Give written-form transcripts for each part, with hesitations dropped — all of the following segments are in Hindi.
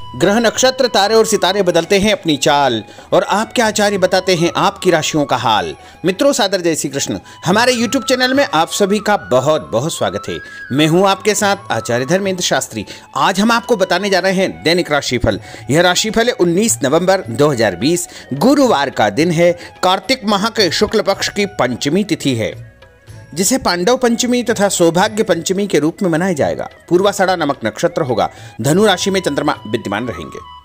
ग्रह नक्षत्र तारे और सितारे बदलते हैं अपनी चाल और आपके आचार्य बताते हैं आपकी राशियों का हाल। मित्रों, सादर जय श्री कृष्ण। हमारे YouTube चैनल में आप सभी का बहुत बहुत स्वागत है। मैं हूं आपके साथ आचार्य धर्मेंद्र शास्त्री। आज हम आपको बताने जा रहे हैं दैनिक राशिफल। यह राशिफल है 19 नवंबर 2020 गुरुवार का दिन है। कार्तिक माह के शुक्ल पक्ष की पंचमी तिथि है, जिसे पांडव पंचमी तथा सौभाग्य पंचमी के रूप में मनाया जाएगा। पूर्वाषाढ़ा नामक नक्षत्र होगा। धनु राशि में चंद्रमा विद्यमान रहेंगे।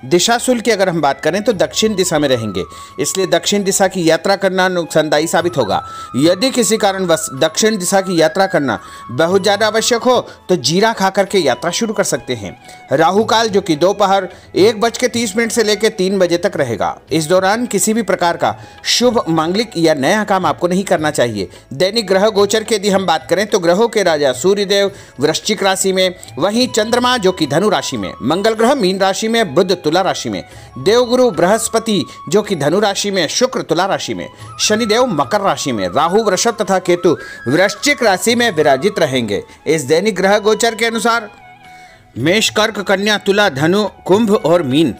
दिशा शुल्क की अगर हम बात करें तो दक्षिण दिशा में रहेंगे, इसलिए दक्षिण दिशा की यात्रा करना नुकसानदायी साबित होगा। यदि किसी कारणवश दक्षिण दिशा की यात्रा करना बहुत ज़्यादा आवश्यक हो तो जीरा खा करके यात्रा शुरू कर सकते हैं। राहु काल जो कि दोपहर 1:30 से लेकर 3 बजे तक रहेगा। इस दौरान किसी भी प्रकार का शुभ मांगलिक या नया काम आपको नहीं करना चाहिए। दैनिक ग्रह गोचर की यदि हम बात करें तो ग्रहों के राजा सूर्यदेव वृश्चिक राशि में, वहीं चंद्रमा जो कि धनु राशि में, मंगल ग्रह मीन राशि में, बुध तुला राशि में, देवगुरु बृहस्पति जो कि धनु राशि में, शुक्र तुला राशि में, शनिदेव मकर राशि में, राहु वृषभ तथा केतु वृश्चिक राशि में विराजित रहेंगे। इस दैनिक ग्रह गोचर के अनुसार मेष, कर्क, कन्या, तुला, धनु, कुंभ और मीन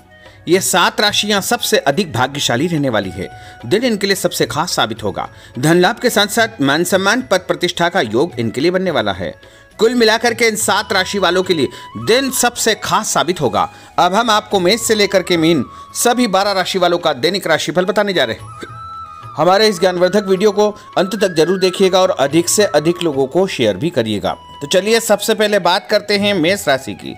ये 7 राशियां सबसे अधिक भाग्यशाली रहने वाली है। दिन इनके लिए सबसे खास साबित होगा। धन लाभ के साथ साथ मान सम्मान, पद प्रतिष्ठा का योग इनके लिए बनने वाला है। कुल मिलाकर के इन 7 राशि वालों के लिए दिन सबसे खास साबित होगा। अब हम आपको मेष से लेकर के मीन सभी 12 राशि वालों का दैनिक राशिफल बताने जा रहे हैं। हमारे इस ज्ञानवर्धक वीडियो को अंत तक जरूर देखिएगा और अधिक से अधिक लोगों को शेयर भी करिएगा। तो चलिए सबसे पहले बात करते हैं मेष राशि की।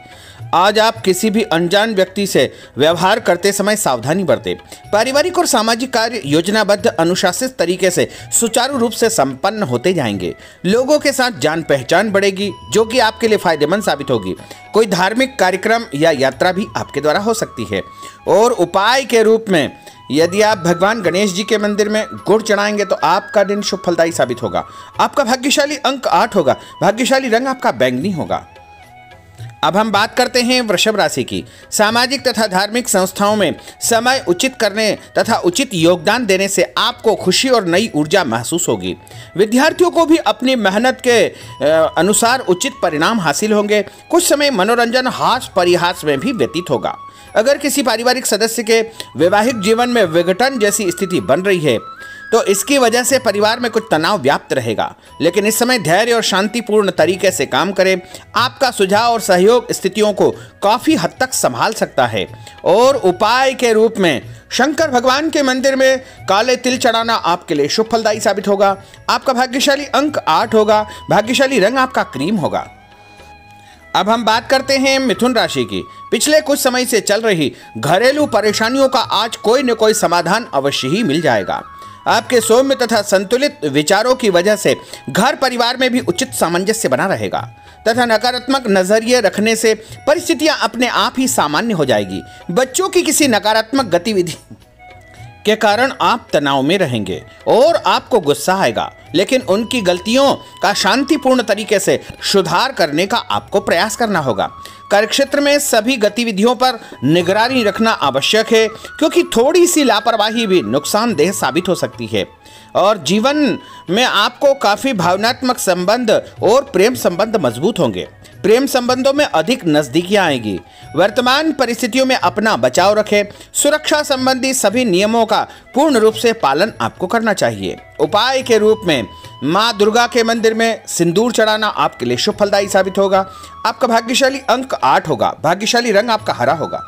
आज आप किसी भी अनजान व्यक्ति से व्यवहार करते समय सावधानी बरतें। पारिवारिक और सामाजिक कार्य योजनाबद्ध अनुशासित तरीके से सुचारू रूप से संपन्न होते जाएंगे। लोगों के साथ जान पहचान बढ़ेगी जो कि आपके लिए फायदेमंद साबित होगी। कोई धार्मिक कार्यक्रम या यात्रा भी आपके द्वारा हो सकती है। और उपाय के रूप में यदि आप भगवान गणेश जी के मंदिर में गुड़ चढ़ाएंगे तो आपका दिन शुभ फलदायी साबित होगा। आपका भाग्यशाली अंक 8 होगा। भाग्यशाली रंग आपका बैंगनी होगा। अब हम बात करते हैं वृषभ राशि की। सामाजिक तथा धार्मिक संस्थाओं में समय उचित करने तथा उचित योगदान देने से आपको खुशी और नई ऊर्जा महसूस होगी। विद्यार्थियों को भी अपनी मेहनत के अनुसार उचित परिणाम हासिल होंगे। कुछ समय मनोरंजन, हास परिहास में भी व्यतीत होगा। अगर किसी पारिवारिक सदस्य के वैवाहिक जीवन में विघटन जैसी स्थिति बन रही है तो इसकी वजह से परिवार में कुछ तनाव व्याप्त रहेगा, लेकिन इस समय धैर्य और शांतिपूर्ण तरीके से काम करें। आपका सुझाव और सहयोग स्थितियों को काफी हद तक संभाल सकता है। और उपाय के रूप में शंकर भगवान के मंदिर में काले तिल चढ़ाना आपके लिए शुभ फलदायी साबित होगा। आपका भाग्यशाली अंक 8 होगा। भाग्यशाली रंग आपका क्रीम होगा। अब हम बात करते हैं मिथुन राशि की। पिछले कुछ समय से चल रही घरेलू परेशानियों का आज कोई न कोई समाधान अवश्य ही मिल जाएगा। आपके सौम्य तथा संतुलित विचारों की वजह से घर परिवार में भी उचित सामंजस्य बना रहेगा तथा नकारात्मक नजरिए रखने से परिस्थितियां अपने आप ही सामान्य हो जाएगी। बच्चों की किसी नकारात्मक गतिविधि के कारण आप तनाव में रहेंगे और आपको गुस्सा आएगा, लेकिन उनकी गलतियों का शांतिपूर्ण तरीके से सुधार करने का आपको प्रयास करना होगा। कार्यक्षेत्र में सभी गतिविधियों पर निगरानी रखना आवश्यक है, क्योंकि थोड़ी सी लापरवाही भी नुकसानदेह साबित हो सकती है। और जीवन में आपको काफी भावनात्मक संबंध और प्रेम संबंध मजबूत होंगे। प्रेम संबंधों में अधिक नजदीकियां आएगी। वर्तमान परिस्थितियों में अपना बचाव रखें। सुरक्षा संबंधी सभी नियमों का पूर्ण रूप से पालन आपको करना चाहिए। उपाय के रूप में मां दुर्गा के मंदिर में सिंदूर चढ़ाना आपके लिए शुभ फलदायी साबित होगा। आपका भाग्यशाली अंक 8 होगा। भाग्यशाली रंग आपका हरा होगा।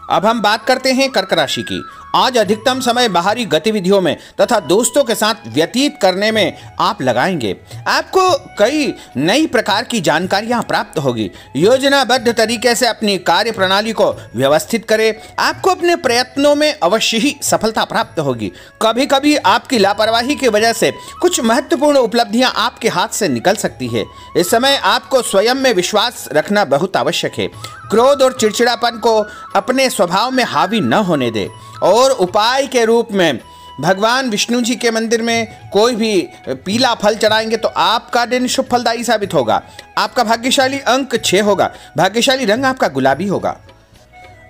अब हम बात करते हैं कर्क राशि की। आज अधिकतम समय बाहरी गतिविधियों में तथा दोस्तों के साथ व्यतीत करने में आप लगाएंगे। आपको कई नई प्रकार की जानकारियां प्राप्त होगी। योजनाबद्ध तरीके से अपनी कार्य प्रणाली को व्यवस्थित करें। आपको अपने प्रयत्नों में अवश्य ही सफलता प्राप्त होगी। कभी कभी आपकी लापरवाही की वजह से कुछ महत्वपूर्ण उपलब्धियां आपके हाथ से निकल सकती है। इस समय आपको स्वयं में विश्वास रखना बहुत आवश्यक है। क्रोध और चिड़चिड़ापन को अपने स्वभाव में हावी न होने दे। और उपाय के रूप में भगवान विष्णु जी के मंदिर में कोई भी पीला फल चढ़ाएंगे तो आपका दिन शुभ फलदायी साबित होगा। आपका भाग्यशाली अंक 6 होगा। भाग्यशाली रंग आपका गुलाबी होगा।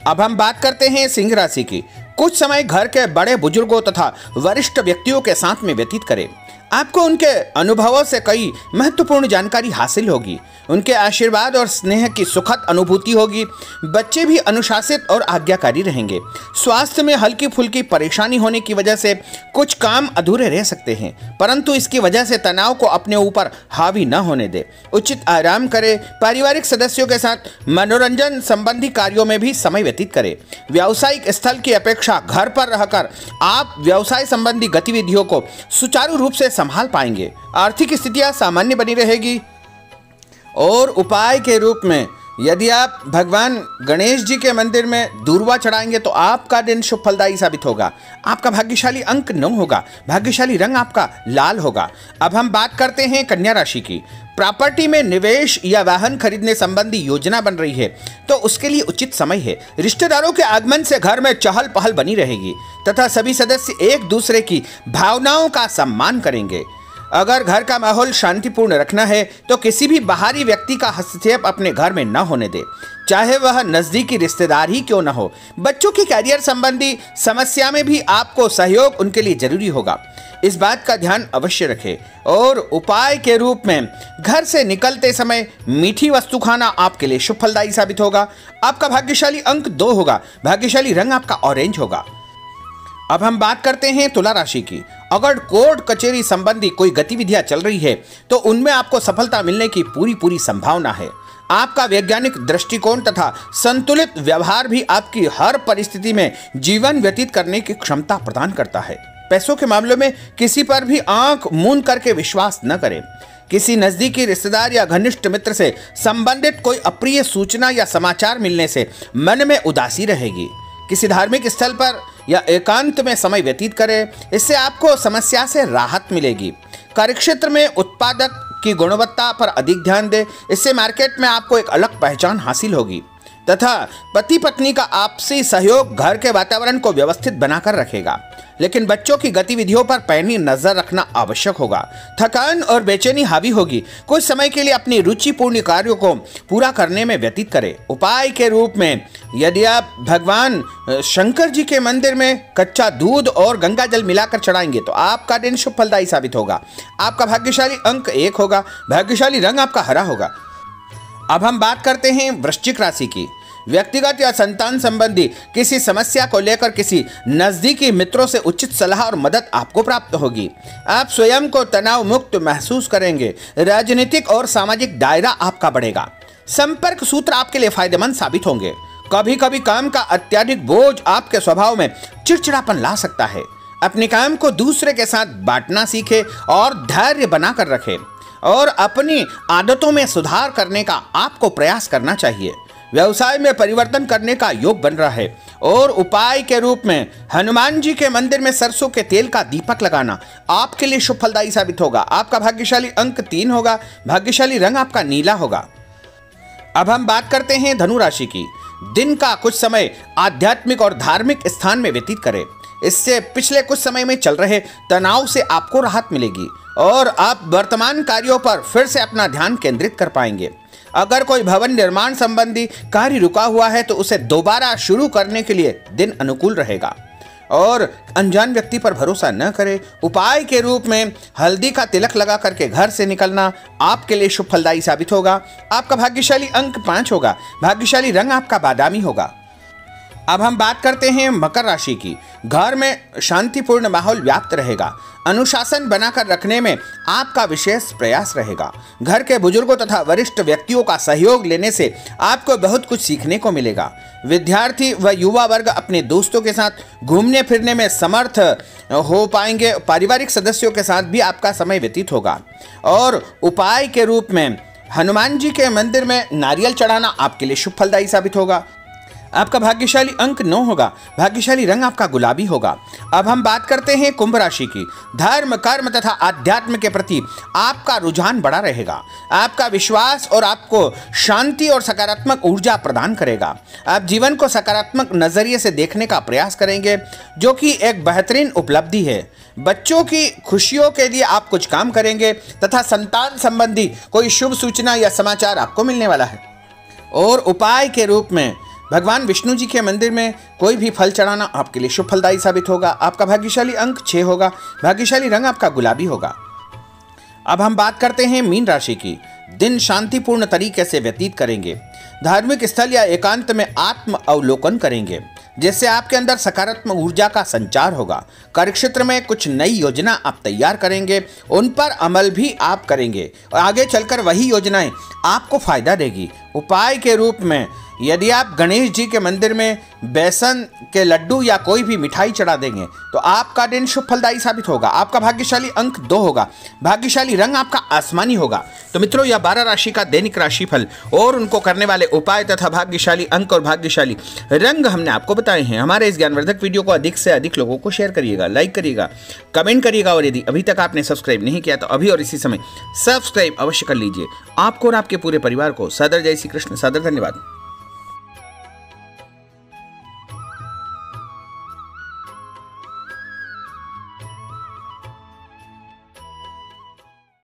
अब हम बात करते हैं सिंह राशि की। कुछ समय घर के बड़े बुजुर्गों तथा वरिष्ठ व्यक्तियों के साथ में व्यतीत करें। आपको उनके अनुभवों से कई महत्वपूर्ण जानकारी हासिल होगी। उनके आशीर्वाद और स्नेह की सुखद अनुभूति होगी। बच्चे भी अनुशासित और आज्ञाकारी रहेंगे। स्वास्थ्य में हल्की फुल्की परेशानी होने की वजह से कुछ काम अधूरे रह सकते हैं, परंतु इसकी वजह से तनाव को अपने ऊपर हावी न होने दे। उचित आराम करें। पारिवारिक सदस्यों के साथ मनोरंजन संबंधी कार्यों में भी समय व्यतीत करें। व्यावसायिक स्थल की अपेक्षा घर पर रहकर आप व्यवसाय संबंधी गतिविधियों को सुचारू रूप से संभाल पाएंगे। आर्थिक स्थितियां सामान्य बनी रहेगी। और उपाय के रूप में यदि आप भगवान गणेश जी के मंदिर में दूर्वा चढ़ाएंगे तो आपका दिन शुभ फलदायी साबित होगा। आपका भाग्यशाली अंक 9 होगा। भाग्यशाली रंग आपका लाल होगा। अब हम बात करते हैं कन्या राशि की। प्रॉपर्टी में निवेश या वाहन खरीदने संबंधी योजना बन रही है तो उसके लिए उचित समय है। रिश्तेदारों के आगमन से घर में चहल पहल बनी रहेगी तथा सभी सदस्य एक दूसरे की भावनाओं का सम्मान करेंगे। अगर घर का माहौल शांतिपूर्ण रखना है तो किसी भी बाहरी व्यक्ति का हस्तक्षेप अपने घर में न होने दे, चाहे वह नजदीकी रिश्तेदार ही क्यों न हो। बच्चों की कैरियर संबंधी समस्या में भी आपको सहयोग उनके लिए जरूरी होगा। इस बात का ध्यान अवश्य रखें। और उपाय के रूप में घर से निकलते समय मीठी वस्तु खाना आपके लिए शुभ फलदायी साबित होगा। आपका भाग्यशाली अंक 2 होगा। भाग्यशाली रंग आपका ऑरेंज होगा। अब हम बात करते हैं तुला राशि की। अगर कोर्ट कचहरी संबंधी कोई गतिविधियां चल रही है तो उनमें आपको सफलता मिलने की पूरी संभावना है। आपका वैज्ञानिक दृष्टिकोण तथा संतुलित व्यवहार भी आपकी हर परिस्थिति में जीवन व्यतीत करने की क्षमता प्रदान करता है। पैसों के मामले में किसी पर भी आंख मूंद करके विश्वास न करें। किसी नजदीकी रिश्तेदार या घनिष्ठ मित्र से संबंधित कोई अप्रिय सूचना या समाचार मिलने से मन में उदासी रहेगी। किसी धार्मिक स्थल पर या एकांत में समय व्यतीत करें, इससे आपको समस्या से राहत मिलेगी। कार्यक्षेत्र में उत्पादक की गुणवत्ता पर अधिक ध्यान दें, इससे मार्केट में आपको एक अलग पहचान हासिल होगी तथा पति पत्नी का आपसी सहयोग घर के वातावरण को व्यवस्थित बनाकर रखेगा। लेकिन बच्चों की गतिविधियों पर पैनी नजर रखना आवश्यक होगा। थकान और बेचैनी हावी होगी। कुछ समय के लिए अपनी रुचिपूर्ण कार्यों को पूरा करने में व्यतीत करें। उपाय के रूप में यदि आप भगवान शंकर जी के मंदिर में कच्चा दूध और गंगा जल मिलाकर चढ़ाएंगे तो आपका दिन शुभ फलदायी साबित होगा। आपका भाग्यशाली अंक 1 होगा। भाग्यशाली रंग आपका हरा होगा। अब हम बात करते हैं वृश्चिक राशि की। व्यक्तिगत या संतान संबंधी किसी समस्या को लेकर किसी नजदीकी मित्रों से उचित सलाह और मदद आपको प्राप्त होगी। आप स्वयं को तनाव मुक्त महसूस करेंगे। राजनीतिक और सामाजिक दायरा आपका बढ़ेगा। संपर्क सूत्र आपके लिए फायदेमंद साबित होंगे। कभी कभी काम का अत्यधिक बोझ आपके स्वभाव में चिड़चिड़ापन ला सकता है। अपने काम को दूसरे के साथ बांटना सीखें और धैर्य बनाकर रखें और अपनी आदतों में सुधार करने का आपको प्रयास करना चाहिए। व्यवसाय में परिवर्तन करने का योग बन रहा है। और उपाय के रूप में हनुमान जी के मंदिर में सरसों के तेल का दीपक लगाना आपके लिए शुभ फलदायी साबित होगा। आपका भाग्यशाली अंक 3 होगा। भाग्यशाली रंग आपका नीला होगा। अब हम बात करते हैं धनु राशि की। दिन का कुछ समय आध्यात्मिक और धार्मिक स्थान में व्यतीत करें, इससे पिछले कुछ समय में चल रहे तनाव से आपको राहत मिलेगी और आप वर्तमान कार्यों पर फिर से अपना ध्यान केंद्रित कर पाएंगे। अगर कोई भवन निर्माण संबंधी कार्य रुका हुआ है तो उसे दोबारा शुरू करने के लिए दिन अनुकूल रहेगा। और अनजान व्यक्ति पर भरोसा न करें। उपाय के रूप में हल्दी का तिलक लगा करके घर से निकलना आपके लिए शुभ फलदायी साबित होगा। आपका भाग्यशाली अंक 5 होगा। भाग्यशाली रंग आपका बादामी होगा। अब हम बात करते हैं मकर राशि की। घर में शांतिपूर्ण माहौल व्याप्त रहेगा। अनुशासन बनाकर रखने में आपका विशेष प्रयास रहेगा। घर के बुजुर्गों तथा वरिष्ठ व्यक्तियों का सहयोग लेने से आपको बहुत कुछ सीखने को मिलेगा। विद्यार्थी व युवा वर्ग अपने दोस्तों के साथ घूमने फिरने में समर्थ हो पाएंगे। पारिवारिक सदस्यों के साथ भी आपका समय व्यतीत होगा। और उपाय के रूप में हनुमान जी के मंदिर में नारियल चढ़ाना आपके लिए शुभ फलदायी साबित होगा। आपका भाग्यशाली अंक 9 होगा। भाग्यशाली रंग आपका गुलाबी होगा। अब हम बात करते हैं कुंभ राशि की। धर्म, कर्म तथा आध्यात्म के प्रति आपका रुझान बढ़ा रहेगा। आपका विश्वास और आपको शांति और सकारात्मक ऊर्जा प्रदान करेगा। आप जीवन को सकारात्मक नजरिए से देखने का प्रयास करेंगे, जो कि एक बेहतरीन उपलब्धि है। बच्चों की खुशियों के लिए आप कुछ काम करेंगे तथा संतान संबंधी कोई शुभ सूचना या समाचार आपको मिलने वाला है। और उपाय के रूप में भगवान विष्णु जी के मंदिर में कोई भी फल चढ़ाना आपके लिए शुभ फलदायी साबित होगा। आपका भाग्यशाली अंक 6 होगा। भाग्यशाली रंग आपका गुलाबी होगा। अब हम बात करते हैं मीन राशि की। दिन शांतिपूर्ण तरीके से व्यतीत करेंगे। धार्मिक स्थल या एकांत में आत्म अवलोकन करेंगे, जिससे आपके अंदर सकारात्मक ऊर्जा का संचार होगा। कार्यक्षेत्र में कुछ नई योजना आप तैयार करेंगे, उन पर अमल भी आप करेंगे और आगे चलकर वही योजनाएं आपको फायदा देगी। उपाय के रूप में यदि आप गणेश जी के मंदिर में बेसन के लड्डू या कोई भी मिठाई चढ़ा देंगे तो आपका दिन शुभ फलदायी साबित होगा। आपका भाग्यशाली अंक 2 होगा। भाग्यशाली रंग आपका आसमानी होगा। तो मित्रों, यह 12 राशि का दैनिक राशिफल और उनको करने वाले उपाय तथा भाग्यशाली अंक और भाग्यशाली रंग हमने आपको बताए हैं। हमारे इस ज्ञानवर्धक वीडियो को अधिक से अधिक लोगों को शेयर करिएगा, लाइक करिएगा, कमेंट करिएगा और यदि अभी तक आपने सब्सक्राइब नहीं किया तो अभी और इसी समय सब्सक्राइब अवश्य कर लीजिए। आपको और आपके पूरे परिवार को सादर जय श्री कृष्ण, सादर धन्यवाद।